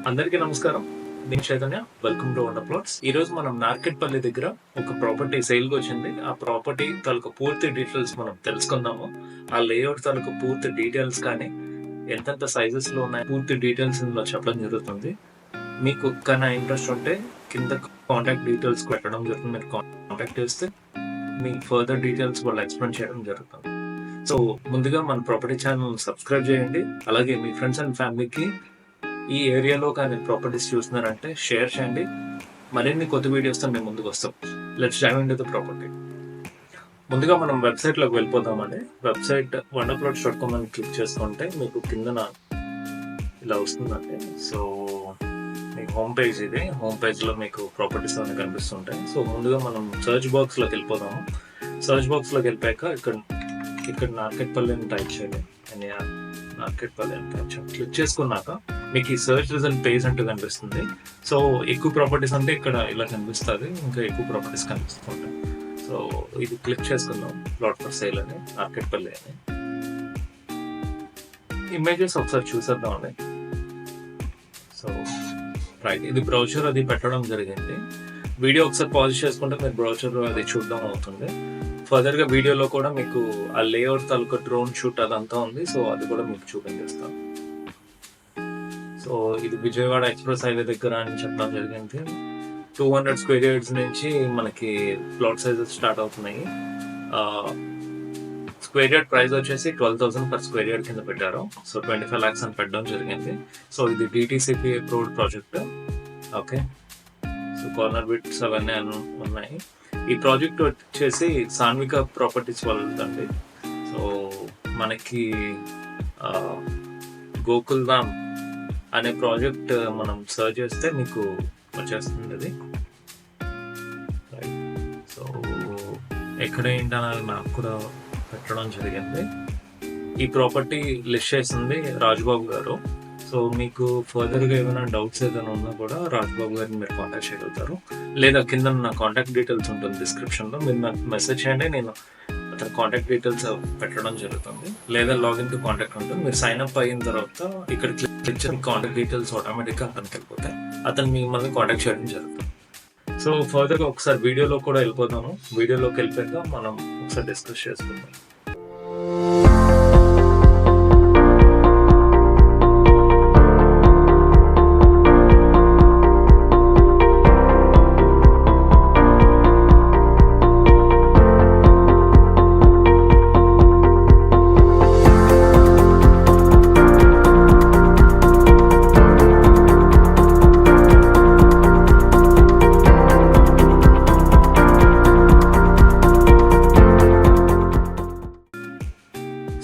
అందరికీ నమస్కారం. నేను Chaitanya. Welcome to wonder plots. ఈ రోజు మనం నార్కెట్పల్లి దగ్గర ఒక ప్రాపర్టీ సేల్కి వచ్చింది. ఆ ప్రాపర్టీ తాలూకు పూర్తి డీటెయిల్స్ మనం తెలుసుకుందాము. ఆ లేఅవుట్ తాలూకు పూర్తి డీటెయిల్స్ కానీ ఎంతెంత సైజెస్ లో ఉన్నాయి పూర్తి డీటెయిల్స్ ఇందులో చెప్పడం జరుగుతుంది. మీకు కన్నా ఇంట్రెస్ట్ ఉంటే కింద కాంటాక్ట్ డీటెయిల్స్ పెట్టడం జరుగుతుంది. మీరు కాంటాక్ట్ చేస్తే మీ ఫర్దర్ డీటెయిల్స్ వాళ్ళు ఎక్స్ప్లెయిన్ చేయడం జరుగుతుంది. సో ముందుగా మన ప్రాపర్టీ ఛానల్ సబ్స్క్రైబ్ చేయండి. అలాగే మీ ఫ్రెండ్స్ అండ్ ఫ్యామిలీకి ఈ ఏరియాలో కానీ ప్రాపర్టీస్ చూస్తున్నారంటే షేర్ చేయండి. మరిన్ని కొత్త వీడియోస్తో మేము ముందుకు వస్తాం. Let's dive into the property. ముందుగా మనం వెబ్సైట్లోకి వెళ్ళిపోతామండి. వెబ్సైట్ wonderplots.com అని క్లిక్ చేసుకుంటే మీకు కిందన ఇలా వస్తుందండి. సో మీకు హోమ్ పేజ్ ఇది. హోమ్ పేజ్లో మీకు ప్రాపర్టీస్ అన్నీ కనిపిస్తుంటాయి. సో ముందుగా మనం సర్చ్ బాక్స్లోకి వెళ్ళిపోదాము. సర్చ్ బాక్స్లోకి వెళ్ళిపోయాక ఇక్కడ నార్కెట్పల్లి అని టైప్ చేయండి. నార్కెట్పల్లి అని టైప్ చేయండి. క్లిక్ చేసుకున్నాక మీకు ఈ సర్చ్ రిజల్ట్ పేజ్ అంటూ కనిపిస్తుంది. సో ఎక్కువ ప్రాపర్టీస్ అంటే ఇక్కడ ఇలా కనిపిస్తుంది, ఇంకా ఎక్కువ ప్రాపర్టీస్ కనిపిస్తుంటాయి. సో ఇది క్లిక్ చేసుకుందాం. ప్లాట్ ఫర్ సేల్ అని నార్కెట్పల్లి అని ఇమేజెస్ ఒకసారి చూసేద్దామండి. సో రైట్, ఇది బ్రౌచర్ అది పెట్టడం జరిగింది. వీడియో ఒకసారి పాజ్ చేసుకుంటే మీరు బ్రౌచర్ అది చూడడం అవుతుంది. ఫర్దర్గా వీడియోలో కూడా మీకు ఆ లేఅవుట్ తాలూకా డ్రోన్ షూట్ అదంతా ఉంది. సో అది కూడా మీకు చూపించేస్తాను. సో ఇది విజయవాడ ఎక్స్ప్రెస్ హైవే దగ్గర అని చెప్పడం జరిగింది. 200 స్క్వేర్ యార్డ్స్ నుంచి మనకి ప్లాట్ సైజెస్ స్టార్ట్ అవుతున్నాయి. స్క్వేర్ యార్డ్ ప్రైస్ వచ్చేసి 12,000 పర్ స్క్వేర్ యార్డ్ కింద పెట్టారు. సో 25 lakhs అని పెట్టడం జరిగింది. సో ఇది DTCP approved project. Okay, so corner bits అవన్నీ ఉన్నాయి. ఈ ప్రాజెక్ట్ వచ్చేసి సాన్విక ప్రాపర్టీస్ వాళ్ళదండి. సో మనకి గోకుల్ ధామ్ అనే ప్రాజెక్ట్ మనం సర్చ్ చేస్తే మీకు వచ్చేస్తుంది అది. సో ఎక్కడ ఏంటనేది మ్యాప్ కూడా పెట్టడం జరిగింది. ఈ ప్రాపర్టీ లిస్ట్ చేసింది రాజుబాబు గారు. సో మీకు ఫర్దర్గా ఏమైనా డౌట్స్ ఏదైనా ఉన్నా కూడా రాజుబాబు గారిని మీరు కాంటాక్ట్ చేయగలుగుతారు. లేదా కింద నా కాంటాక్ట్ డీటెయిల్స్ ఉంటుంది డిస్క్రిప్షన్లో. మీరు నాకు మెసేజ్ చేయండి, నేను అతని కాంటాక్ట్ డీటెయిల్స్ పెట్టడం జరుగుతుంది. లేదా లాగిన్ టు కాంటాక్ట్ ఉంటుంది. మీరు సైన్ అప్ అయిన తర్వాత ఇక్కడ క్లిక్ చేసి కాంటాక్ట్ డీటెయిల్స్ ఆటోమేటిక్గా అతనికి వెళ్ళిపోతాయి. అతను మిమ్మల్ని కాంటాక్ట్ చేయడం జరుగుతుంది. సో ఫర్దర్గా ఒకసారి వీడియోలో కూడా వెళ్ళిపోతాము. వీడియోలోకి వెళ్ళిపోయాక మనం ఒకసారి డిస్కస్ చేసుకుందాం.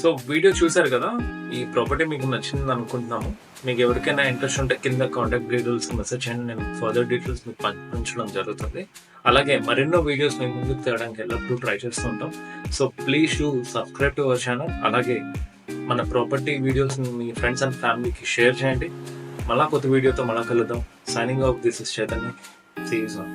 సో వీడియో చూసారు కదా, ఈ ప్రాపర్టీ మీకు నచ్చింది అనుకుంటున్నాము. మీకు ఎవరికైనా ఇంట్రెస్ట్ ఉంటే కింద కాంటాక్ట్ డీటెయిల్స్ మెసేజ్ చేయండి. నేను ఫర్దర్ డీటెయిల్స్ మీకు పంపించడం జరుగుతుంది. అలాగే మరెన్నో వీడియోస్ మేము ముందుకు తేయడానికి ఎల్లప్పుడూ ట్రై చేస్తూ ఉంటాం. So please do subscribe to our channel. అలాగే మన ప్రాపర్టీ వీడియోస్ మీ ఫ్రెండ్స్ అండ్ ఫ్యామిలీకి షేర్ చేయండి. మళ్ళా కొత్త వీడియోతో మళ్ళా కలుద్దాం. Signing off, this is Chaitanya. See you soon.